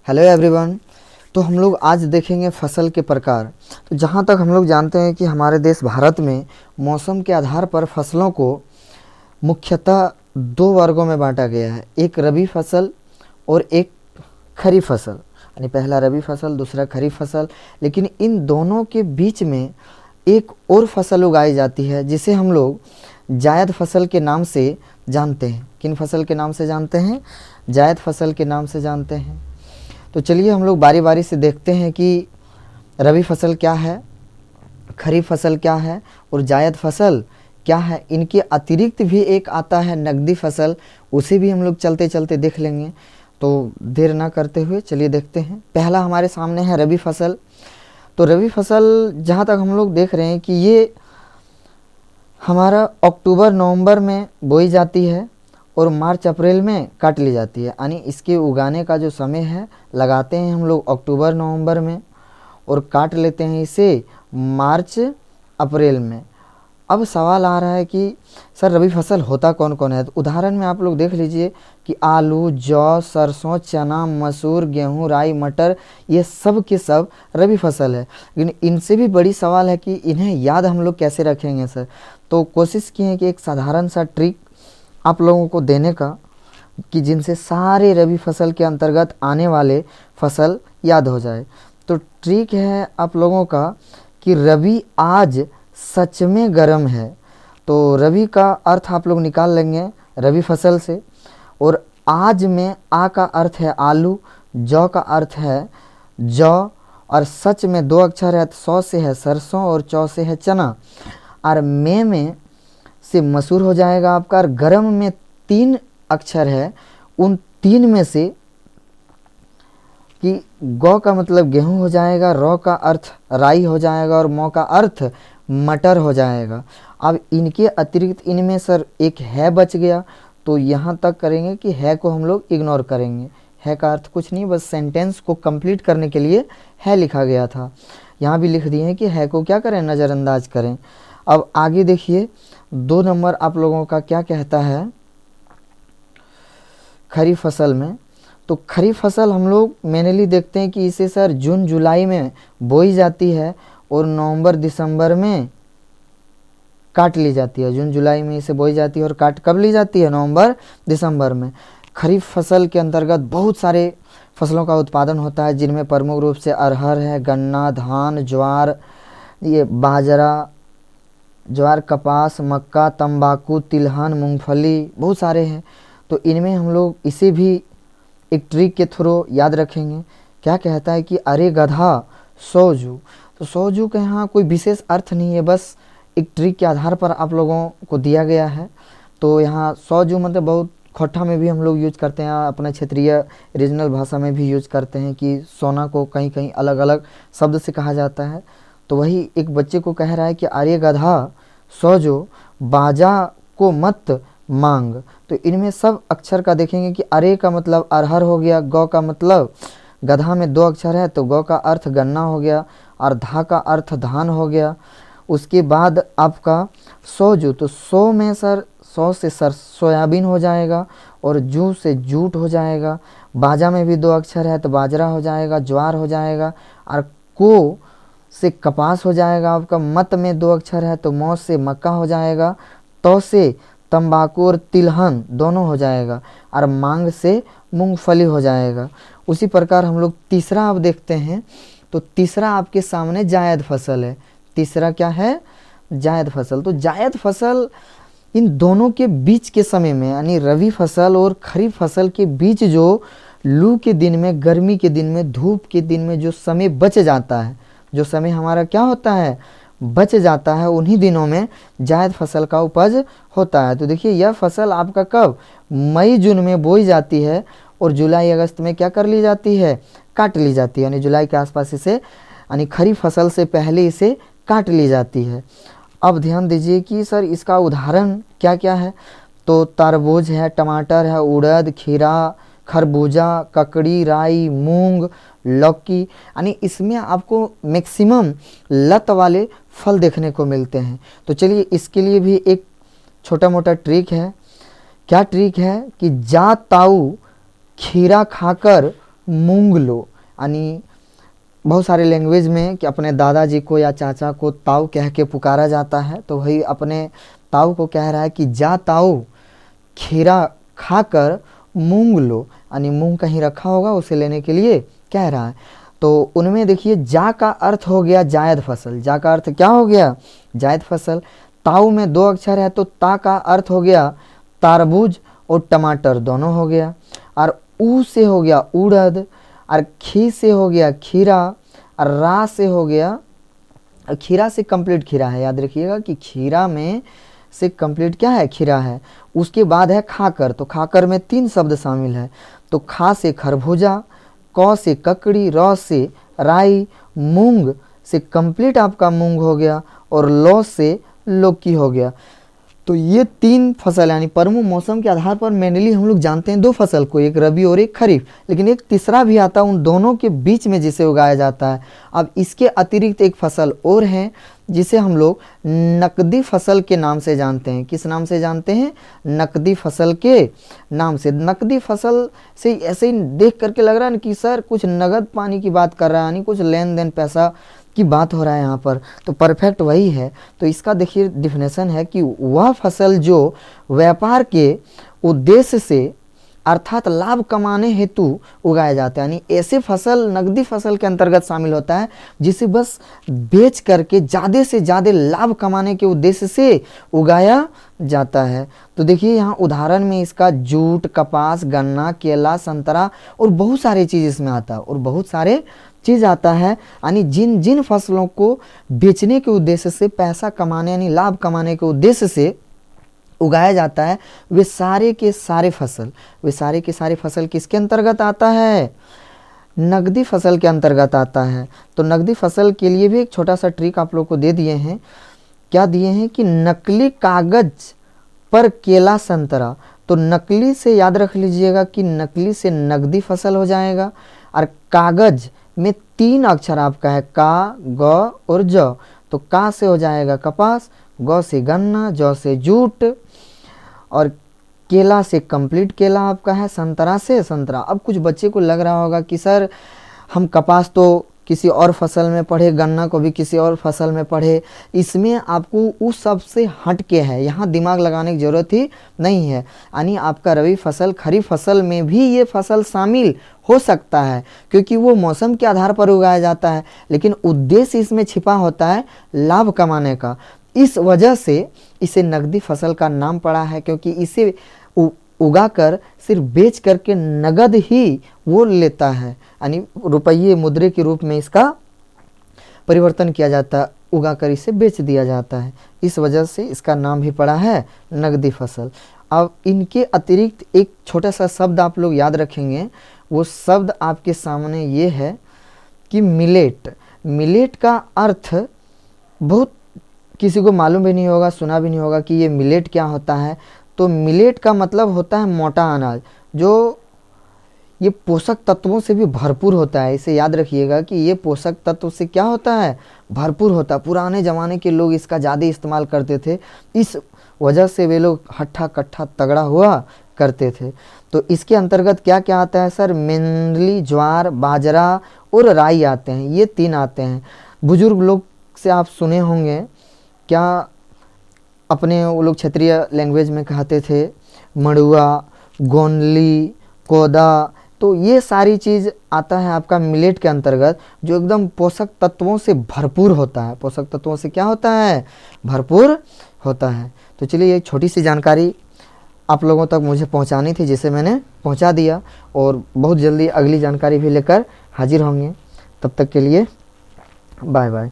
Hello everyone. तो हम लोग आज देखेंगे फसल के प्रकार। तो जहाँ तक हम लोग जानते हैं कि हमारे देश भारत में मौसम के आधार पर फसलों को मुख्यतः दो वर्गों में बांटा गया है, एक रबी फसल और एक खरीफ फसल। यानी पहला रबी फसल, दूसरा खरीफ फसल। लेकिन इन दोनों के बीच में एक और फसल उगाई जाती है जिसे हम लोग जायद फसल के नाम से जानते हैं। किन फसल के नाम से जानते हैं? जायद फसल के नाम से जानते हैं। तो चलिए हम लोग बारी बारी से देखते हैं कि रबी फसल क्या है, खरीफ फसल क्या है और जायद फसल क्या है। इनके अतिरिक्त भी एक आता है नकदी फसल, उसे भी हम लोग चलते चलते देख लेंगे। तो देर ना करते हुए चलिए देखते हैं। पहला हमारे सामने है रबी फसल। तो रबी फसल जहाँ तक हम लोग देख रहे हैं कि ये हमारा अक्टूबर नवंबर में बोई जाती है और मार्च अप्रैल में काट ली जाती है। यानी इसके उगाने का जो समय है लगाते हैं हम लोग अक्टूबर नवंबर में और काट लेते हैं इसे मार्च अप्रैल में। अब सवाल आ रहा है कि सर रबी फसल होता कौन कौन है। तो उदाहरण में आप लोग देख लीजिए कि आलू, जौ, सरसों, चना, मसूर, गेहूं, राई, मटर, ये सब के सब रबी फसल है। लेकिन इनसे भी बड़ी सवाल है कि इन्हें याद हम लोग कैसे रखेंगे सर। तो कोशिश की है कि एक साधारण सा ट्रिक आप लोगों को देने का कि जिनसे सारे रबी फसल के अंतर्गत आने वाले फसल याद हो जाए। तो ट्रिक है आप लोगों का कि रबी आज सच में गर्म है। तो रबी का अर्थ आप लोग निकाल लेंगे रबी फसल से। और आज में आ का अर्थ है आलू, जौ का अर्थ है जौ, और सच में दो अक्षर है तो सौ से है सरसों और चौ से है चना, और में से मसूर हो जाएगा आपका। और गरम में तीन अक्षर है, उन तीन में से कि गौ का मतलब गेहूं हो जाएगा, रौ का अर्थ राई हो जाएगा और मौ का अर्थ मटर हो जाएगा। अब इनके अतिरिक्त इनमें सर एक है बच गया, तो यहाँ तक करेंगे कि है को हम लोग इग्नोर करेंगे। है का अर्थ कुछ नहीं, बस सेंटेंस को कंप्लीट करने के लिए है लिखा गया था। यहाँ भी लिख दिए हैं कि है को क्या करें, नज़रअंदाज करें। अब आगे देखिए 2 नंबर आप लोगों का क्या कहता है खरीफ फसल में। तो खरीफ फसल हम लोग मेनली देखते हैं कि इसे सर जून जुलाई में बोई जाती है और नवंबर दिसंबर में काट ली जाती है। जून जुलाई में इसे बोई जाती है और काट कब ली जाती है? नवंबर दिसंबर में। खरीफ फसल के अंतर्गत बहुत सारे फसलों का उत्पादन होता है, जिनमें प्रमुख रूप से अरहर है, गन्ना, धान, ज्वार, ये बाजरा, ज्वार, कपास, मक्का, तंबाकू, तिलहन, मूंगफली, बहुत सारे हैं। तो इनमें हम लोग इसे भी एक ट्रिक के थ्रू याद रखेंगे। क्या कहता है कि अरे गधा सौ जू। तो सौ जू का यहाँ कोई विशेष अर्थ नहीं है, बस एक ट्रिक के आधार पर आप लोगों को दिया गया है। तो यहाँ सौ जू मतलब बहुत खोटा में भी हम लोग यूज करते हैं, अपने क्षेत्रीय रीजनल भाषा में भी यूज करते हैं कि सोना को कहीं कहीं अलग अलग शब्द से कहा जाता है। तो वही एक बच्चे को कह रहा है कि अरे गधा सो जो बाजा को मत मांग। तो इनमें सब अक्षर का देखेंगे कि अरे का मतलब अरहर हो गया, गौ का मतलब गधा में 2 अक्षर है तो गौ का अर्थ गन्ना हो गया, और धा का अर्थ धान हो गया। उसके बाद आपका सोजू, तो सो में सर सौ से सर सोयाबीन हो जाएगा और जू से जूट हो जाएगा। बाजा में भी 2 अक्षर है तो बाजरा हो जाएगा, ज्वार हो जाएगा, और को से कपास हो जाएगा आपका। मत में 2 अक्षर है तो मौ से मक्का हो जाएगा, तो से तंबाकू और तिलहन दोनों हो जाएगा, और मांग से मूंगफली हो जाएगा। उसी प्रकार हम लोग तीसरा अब देखते हैं। तो तीसरा आपके सामने जायद फसल है। तीसरा क्या है? जायद फसल। तो जायद फसल इन दोनों के बीच के समय में, यानी रबी फसल और खरीफ फसल के बीच जो लू के दिन में, गर्मी के दिन में, धूप के दिन में जो समय बच जाता है, जो समय हमारा क्या होता है, बच जाता है, उन्हीं दिनों में जायद फसल का उपज होता है। तो देखिए यह फसल आपका कब, मई जून में बोई जाती है और जुलाई अगस्त में क्या कर ली जाती है, काट ली जाती है। यानी जुलाई के आसपास इसे, यानी खरीफ फसल से पहले इसे काट ली जाती है। अब ध्यान दीजिए कि सर इसका उदाहरण क्या क्या है। तो तरबूज है, टमाटर है, उड़द, खीरा, खरबूजा, ककड़ी, राई, मूंग, लौकी, यानी इसमें आपको मैक्सिमम लत वाले फल देखने को मिलते हैं। तो चलिए इसके लिए भी एक छोटा मोटा ट्रिक है। क्या ट्रिक है कि जा ताऊ खीरा खाकर मूंग लो, यानी बहुत सारे लैंग्वेज में कि अपने दादाजी को या चाचा को ताऊ कह के पुकारा जाता है, तो वही अपने ताऊ को कह रहा है कि जा ताऊ खीरा खाकर मूंग लो, यानी मूंग कहीं रखा होगा उसे लेने के लिए कह रहा है। तो उनमें देखिए जा का अर्थ हो गया जायद फसल, जा का अर्थ क्या हो गया जायद फसल। ताऊ में 2 अक्षर है तो ता का अर्थ हो गया तारबूज और टमाटर दोनों हो गया, और ऊ से हो गया उड़द, और खी से हो गया खीरा, और रा से हो गया, खीरा से कंप्लीट खीरा है, याद रखिएगा कि खीरा में से कंप्लीट क्या है खीरा है। उसके बाद है खाकर, तो खाकर में 3 शब्द शामिल है, तो खा से खरबूजा, क से ककड़ी, र से राई, मूंग से कंप्लीट आपका मूंग हो गया, और लौ से लौकी हो गया। तो ये 3 फसल यानी प्रमुख मौसम के आधार पर मेनली हम लोग जानते हैं 2 फसल को, एक रबी और एक खरीफ, लेकिन एक तीसरा भी आता है उन दोनों के बीच में जिसे उगाया जाता है। अब इसके अतिरिक्त एक फसल और है जिसे हम लोग नकदी फसल के नाम से जानते हैं। किस नाम से जानते हैं? नकदी फसल के नाम से। नकदी फसल से ऐसे ही देख करके लग रहा है ना कि सर कुछ नगद पानी की बात कर रहा है, यानी कुछ लेन देन पैसा की बात हो रहा है यहाँ पर, तो परफेक्ट वही है। तो इसका देखिए डिफिनेशन है कि वह फसल जो व्यापार के उद्देश्य से अर्थात लाभ कमाने हेतु उगाया जाता है, यानी ऐसे फसल नकदी फसल के अंतर्गत शामिल होता है जिसे बस बेच करके ज़्यादा से ज़्यादा लाभ कमाने के उद्देश्य से उगाया जाता है। तो देखिए यहाँ उदाहरण में इसका जूट, कपास, गन्ना, केला, संतरा और बहुत सारे चीज़ इसमें आता है, और बहुत सारे चीज़ आता है, यानी जिन जिन फसलों को बेचने के उद्देश्य से पैसा कमाने यानी लाभ कमाने के उद्देश्य से उगाया जाता है, वे सारे के सारे फसल किसके अंतर्गत आता है? नकदी फसल के अंतर्गत आता है। तो नकदी फसल के लिए भी एक छोटा सा ट्रिक आप लोग को दे दिए हैं। क्या दिए हैं कि नकली कागज पर केला, संतरा, तो नकली से याद रख लीजिएगा कि नकली से नकदी फसल हो जाएगा, और कागज में 3 अक्षर आपका है का, ग और ज, तो का से हो जाएगा कपास, ग से गन्ना, ज से जूट, और केला से कंप्लीट केला आपका है, संतरा से संतरा। अब कुछ बच्चे को लग रहा होगा कि सर हम कपास तो किसी और फसल में पढ़े, गन्ना को भी किसी और फसल में पढ़े, इसमें आपको उस सब से हट के है, यहाँ दिमाग लगाने की ज़रूरत ही नहीं है। यानी आपका रबी फसल खरीफ फसल में भी ये फसल शामिल हो सकता है, क्योंकि वो मौसम के आधार पर उगाया जाता है, लेकिन उद्देश्य इसमें छिपा होता है लाभ कमाने का। इस वजह से इसे नकदी फसल का नाम पड़ा है, क्योंकि इसे उगाकर सिर्फ बेच करके नगद ही वो लेता है, यानी रुपये मुद्रे के रूप में इसका परिवर्तन किया जाता है, उगाकर इसे बेच दिया जाता है। इस वजह से इसका नाम भी पड़ा है नगदी फसल। अब इनके अतिरिक्त एक छोटा सा शब्द आप लोग याद रखेंगे, वो शब्द आपके सामने ये है कि मिलेट। मिलेट का अर्थ बहुत किसी को मालूम भी नहीं होगा, सुना भी नहीं होगा कि ये मिलेट क्या होता है। तो मिलेट का मतलब होता है मोटा अनाज, जो ये पोषक तत्वों से भी भरपूर होता है। इसे याद रखिएगा कि ये पोषक तत्व से क्या होता है? भरपूर होता है। पुराने ज़माने के लोग इसका ज़्यादा इस्तेमाल करते थे, इस वजह से वे लोग हट्ठा कट्ठा तगड़ा हुआ करते थे। तो इसके अंतर्गत क्या क्या आता है सर? मेनली ज्वार, बाजरा और राई आते हैं, ये 3 आते हैं। बुजुर्ग लोग से आप सुने होंगे, क्या अपने वो लोग क्षेत्रीय लैंग्वेज में कहते थे मड़ुआ, गोनली, कोदा, तो ये सारी चीज़ आता है आपका मिलेट के अंतर्गत, जो एकदम पोषक तत्वों से भरपूर होता है। पोषक तत्वों से क्या होता है? भरपूर होता है। तो चलिए एक छोटी सी जानकारी आप लोगों तक मुझे पहुंचानी थी, जिसे मैंने पहुंचा दिया, और बहुत जल्दी अगली जानकारी भी लेकर हाजिर होंगे। तब तक के लिए बाय बाय।